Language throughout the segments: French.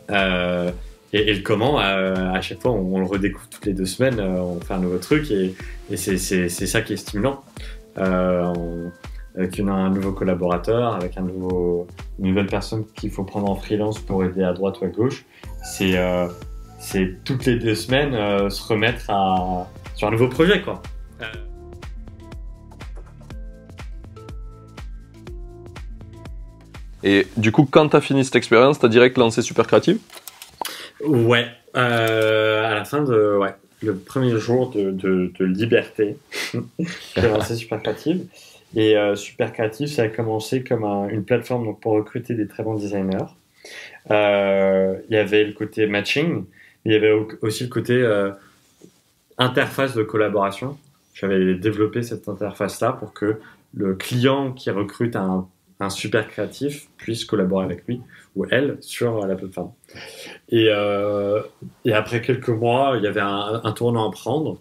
Et le comment, à chaque fois, on le redécouvre toutes les 2 semaines, on fait un nouveau truc et c'est ça qui est stimulant. Avec un nouveau collaborateur, avec une nouvelle personne qu'il faut prendre en freelance pour aider à droite ou à gauche, c'est toutes les 2 semaines se remettre sur un nouveau projet, quoi. Et du coup, quand tu as fini cette expérience, tu as direct lancé Super Creative? Ouais, à la fin le premier jour de liberté, j'ai lancé Super Creative. Et Super Creative, ça a commencé comme une plateforme donc, pour recruter des très bons designers. Il y avait le côté matching, mais il y avait aussi le côté interface de collaboration. J'avais développé cette interface-là pour que le client qui recrute un super créatif puisse collaborer avec lui ou elle sur la plateforme. Et après quelques mois, il y avait un tournant à prendre.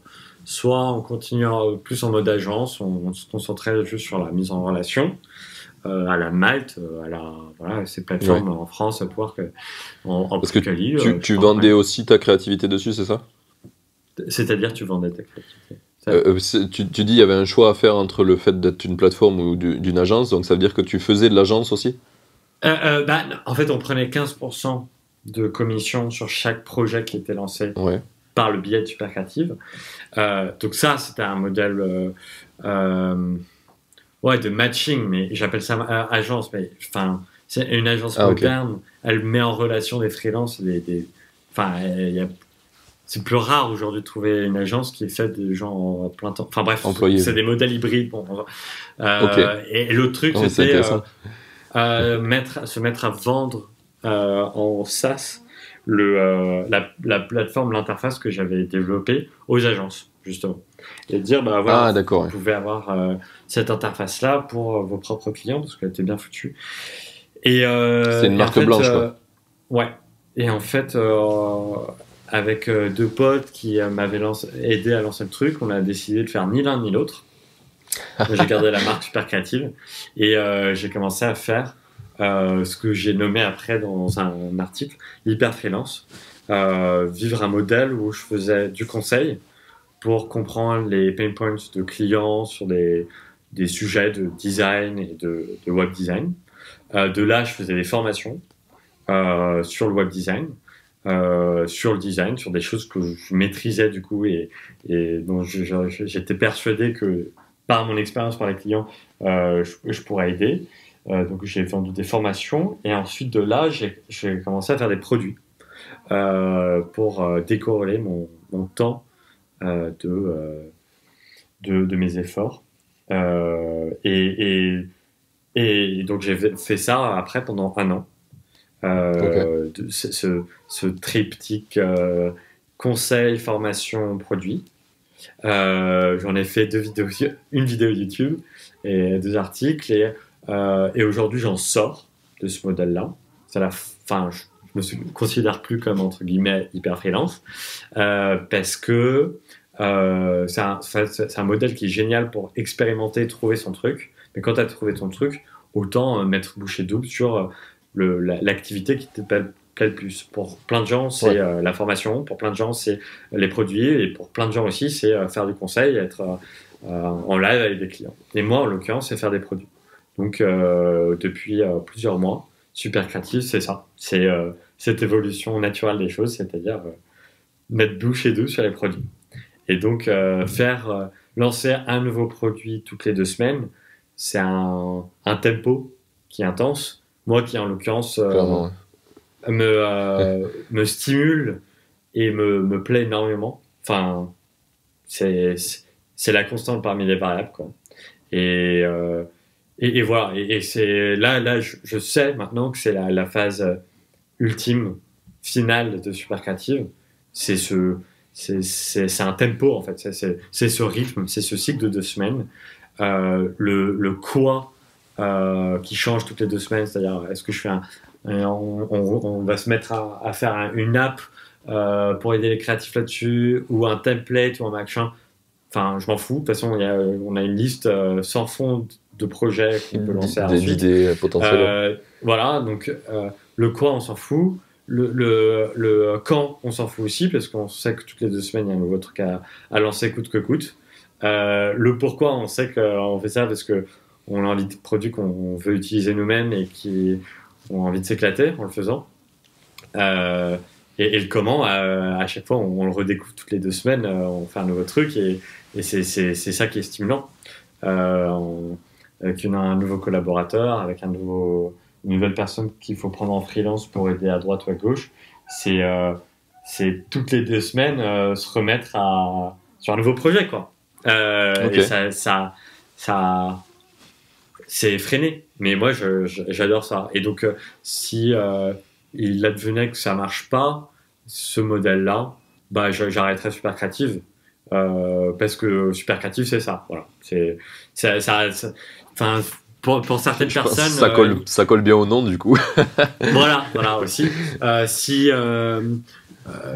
Soit on continuait plus en mode agence, on se concentrait juste sur la mise en relation, à la Malte, ces plateformes en France, à pouvoir en Parce que Cali, tu vendais aussi ta créativité dessus, c'est ça? C'est-à-dire tu vendais ta créativité. Tu dis il y avait un choix à faire entre le fait d'être une plateforme ou d'une agence, donc ça veut dire que tu faisais de l'agence aussi? En fait, on prenait 15% de commission sur chaque projet qui était lancé par le biais de Super Creative. Donc ça, c'était un modèle de matching, mais j'appelle ça agence. Mais enfin, c'est une agence moderne. Elle met en relation des freelances, c'est plus rare aujourd'hui de trouver une agence qui est faite de gens en plein temps. Enfin bref, c'est des modèles hybrides. Et l'autre truc, c'était se mettre à vendre en SaaS la plateforme, l'interface que j'avais développée aux agences, justement. Et dire, vous pouvez avoir cette interface-là pour vos propres clients, parce qu'elle était bien foutue. C'est une marque blanche, quoi. Ouais. Et en fait, avec 2 potes qui m'avaient aidé à lancer le truc, on a décidé de faire ni l'un ni l'autre. J'ai gardé la marque Super Creative et j'ai commencé à faire ce que j'ai nommé après dans un article, l'hyper freelance, vivre un modèle où je faisais du conseil pour comprendre les pain points de clients sur des sujets de design et de web design. De là, je faisais des formations sur le web design, sur le design, sur des choses que je maîtrisais du coup et dont j'étais persuadé que par mon expérience par les clients, je pourrais aider. Donc j'ai vendu des formations et ensuite de là, j'ai commencé à faire des produits pour décorréler mon temps de mes efforts. Et donc j'ai fait ça après pendant 1 an. Ce triptyque conseil, formation, produit. J'en ai fait une vidéo YouTube et 2 articles et aujourd'hui j'en sors de ce modèle-là. Je me considère plus comme entre guillemets hyper freelance parce que c'est un modèle qui est génial pour expérimenter, trouver son truc. Mais quand tu as trouvé ton truc, autant mettre bouchée double sur l'activité qui te plaît le plus. Pour plein de gens, c'est la formation. Pour plein de gens, c'est les produits. Et pour plein de gens aussi, c'est faire du conseil, être en live avec des clients. Et moi, en l'occurrence, c'est faire des produits. Donc, depuis plusieurs mois, Super Creative, c'est ça. C'est cette évolution naturelle des choses, c'est-à-dire mettre bouchée double sur les produits. Et donc, lancer un nouveau produit toutes les 2 semaines, c'est un tempo qui est intense. Moi qui, en l'occurrence, me stimule et me plaît énormément. Enfin, c'est la constante parmi les variables, quoi. Et voilà. Et c'est là, je sais maintenant que c'est la phase ultime, finale de Super Creative. C'est un tempo, en fait. C'est ce rythme, c'est ce cycle de 2 semaines. Le quoi qui change toutes les 2 semaines, c'est-à-dire est-ce que je fais on va se mettre à faire une app pour aider les créatifs là-dessus, ou un template ou un machin. Enfin, je m'en fous. De toute façon, on a une liste sans fond de projets qu'on peut lancer ensuite. D'idées potentielles. Voilà, donc le quoi, on s'en fout. le quand, on s'en fout aussi, parce qu'on sait que toutes les 2 semaines, il y a un nouveau truc à lancer coûte que coûte. Le pourquoi, on sait qu'on fait ça parce qu'on a envie de produits qu'on veut utiliser nous-mêmes et qui ont envie de s'éclater en le faisant. Et le comment, à chaque fois, on le redécouvre toutes les 2 semaines, on fait un nouveau truc et c'est ça qui est stimulant. Avec un nouveau collaborateur, avec une nouvelle personne qu'il faut prendre en freelance pour aider à droite ou à gauche, c'est toutes les 2 semaines se remettre sur un nouveau projet, quoi. Ok. Et ça c'est effréné, mais moi j'adore ça. Et donc si il advenait que ça marche pas, ce modèle-là, bah j'arrêterais Super Créative. Parce que Super Créative, c'est ça. Voilà. Enfin, pour certaines Je pense que personnes, ça colle bien au nom du coup. voilà aussi. Si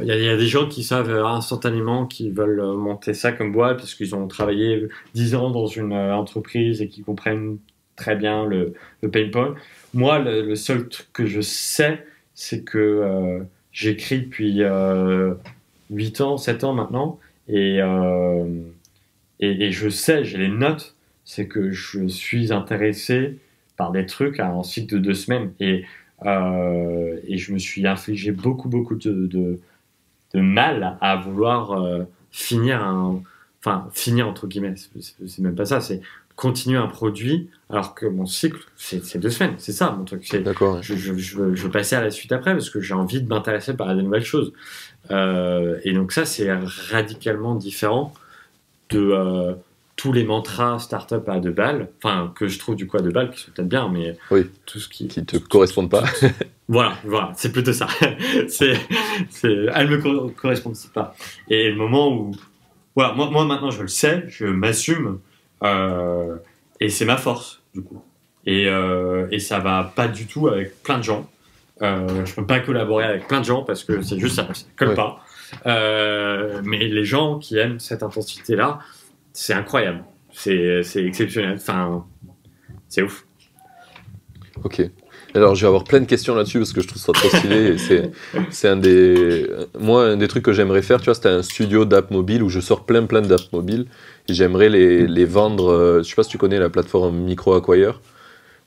il y a des gens qui savent instantanément qu'ils veulent monter ça comme boîte parce qu'ils ont travaillé 10 ans dans une entreprise et qu'ils comprennent très bien le pain point. Moi, le seul truc que je sais, c'est que j'écris depuis 8 ans, 7 ans maintenant, et je sais, j'ai les notes, c'est que je suis intéressé par des trucs à un cycle de 2 semaines. Et je me suis infligé beaucoup de mal à vouloir finir entre guillemets, c'est même pas ça, c'est continuer un produit alors que mon cycle c'est 2 semaines, c'est ça mon truc. D'accord. Ouais. Je veux passer à la suite après parce que j'ai envie de m'intéresser par des nouvelles choses. Et donc ça c'est radicalement différent de tous les mantras startup à 2 balles, enfin que je trouve du coup à 2 balles qui sont peut-être bien, mais Oui. tout ce qui Qui te correspondent pas. voilà, c'est plutôt ça. Elles me correspondent pas. Et le moment où, voilà, moi maintenant je le sais, je m'assume, et c'est ma force du coup. Et ça va pas du tout avec plein de gens. Je peux pas collaborer avec plein de gens parce que c'est juste ça colle Ouais. pas. Mais les gens qui aiment cette intensité-là, c'est incroyable, c'est exceptionnel. Enfin, c'est ouf. Ok. Alors, je vais avoir plein de questions là-dessus parce que je trouve ça trop stylé. Et c'est moi, un des trucs que j'aimerais faire, tu vois, c'était un studio d'app mobile où je sors plein d'apps mobiles et j'aimerais les vendre. Je sais pas si tu connais la plateforme MicroAcquire.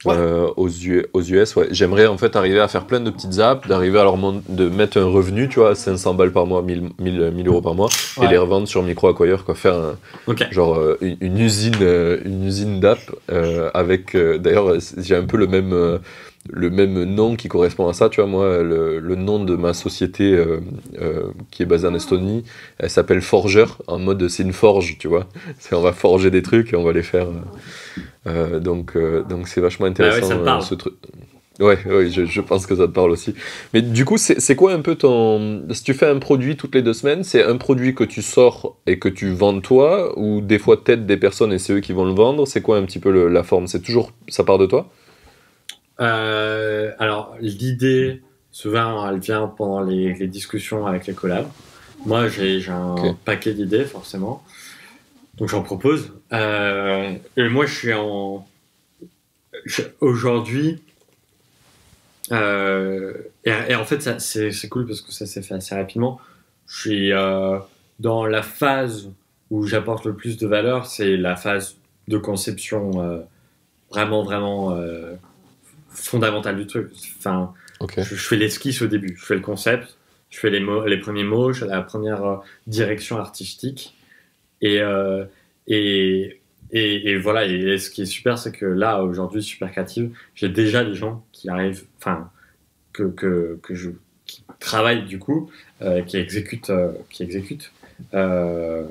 Ouais. Aux US, ouais. J'aimerais en fait arriver à faire plein de petites apps, d'arriver à de mettre un revenu, tu vois, 500 balles par mois, 1000 euros par mois, et Ouais. les revendre sur MicroAcquire, quoi, faire Ok. genre une usine d'app avec. D'ailleurs, j'ai un peu le même nom qui correspond à ça, tu vois, moi, le nom de ma société qui est basée en Estonie, elle s'appelle Forger, en mode c'est une forge, tu vois. On va forger des trucs et on va les faire. Donc c'est vachement Bah ouais, ça intéressant me parle. ce truc. Ouais, je pense que ça te parle aussi. Mais du coup, c'est quoi un peu ton... Si tu fais un produit toutes les 2 semaines, c'est un produit que tu sors et que tu vends toi, ou des fois t'aides des personnes et c'est eux qui vont le vendre? C'est quoi un petit peu la forme? C'est toujours... Ça part de toi? Alors, l'idée, souvent, elle vient pendant les discussions avec les collabs. Moi, j'ai Ok. un paquet d'idées, forcément. Donc, j'en propose. Et moi, aujourd'hui, et en fait, c'est cool parce que ça s'est fait assez rapidement. Je suis dans la phase où j'apporte le plus de valeur, c'est la phase de conception vraiment fondamentale du truc. Enfin, Ok. je fais l'esquisse au début, je fais le concept, je fais les premiers mots, je fais la première direction artistique. Et, euh, et voilà, et ce qui est super, c'est que là, aujourd'hui, Super Créative, j'ai déjà des gens qui arrivent, enfin, qui travaillent du coup, qui exécutent, euh,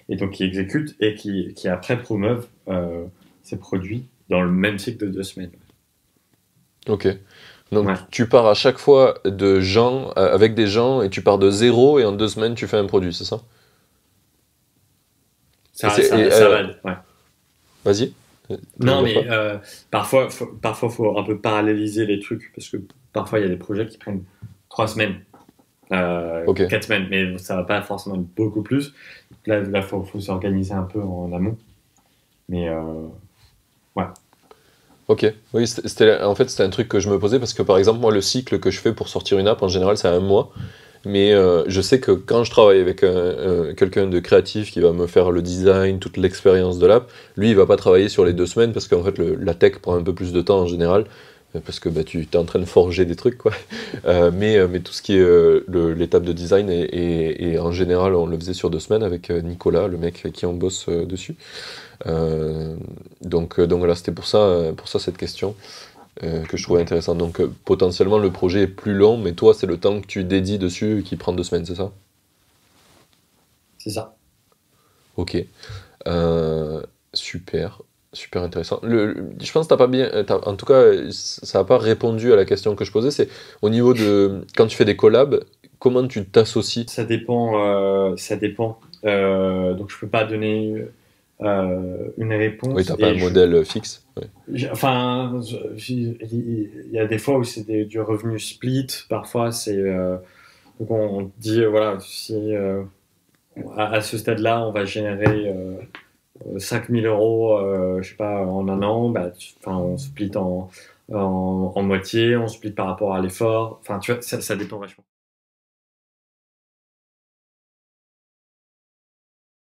et donc qui exécutent et qui après promeuvent ces produits dans le même cycle de 2 semaines. Ok. Donc Ouais. tu pars à chaque fois de gens, avec des gens, et tu pars de zéro, et en 2 semaines, tu fais un produit, c'est ça? Et Ça, ça, ça va, ouais. vas-y. T'allais Non, dire mais quoi? parfois, faut un peu paralléliser les trucs parce que parfois, il y a des projets qui prennent 3 semaines, Ok. 4 semaines, mais ça va pas forcément être beaucoup plus. Là, faut s'organiser un peu en amont. Mais ouais. Ok, oui, en fait, c'était un truc que je me posais parce que par exemple, moi, le cycle que je fais pour sortir une app, en général, c'est un mois. Mais je sais que quand je travaille avec quelqu'un de créatif qui va me faire le design, toute l'expérience de l'app, lui, il va pas travailler sur les 2 semaines parce qu'en fait, la tech prend un peu plus de temps en général. Parce que bah, tu es en train de forger des trucs, quoi. Mais tout ce qui est l'étape de design, et en général, on le faisait sur 2 semaines avec Nicolas, le mec qui en bosse dessus. Euh, donc voilà, c'était pour ça cette question que je trouvais intéressante. Donc potentiellement le projet est plus long, mais toi c'est le temps que tu dédies dessus qui prend 2 semaines, c'est ça? C'est ça. Ok. Euh, super, super intéressant. Je pense que t'as pas bien, en tout cas ça n'a pas répondu à la question que je posais, c'est au niveau de quand tu fais des collabs, comment tu t'associes? Ça dépend. Ça dépend. Donc, je peux pas donner une Oui, réponse. t'as pas un modèle fixe. Ouais. Enfin, il y a des fois où c'est du revenu split. Parfois, c'est donc on dit voilà, si à ce stade-là, on va générer 5000 euros, je sais pas, en un an, bah, enfin, on split en moitié, on split par rapport à l'effort. Enfin, tu vois, ça dépend vachement.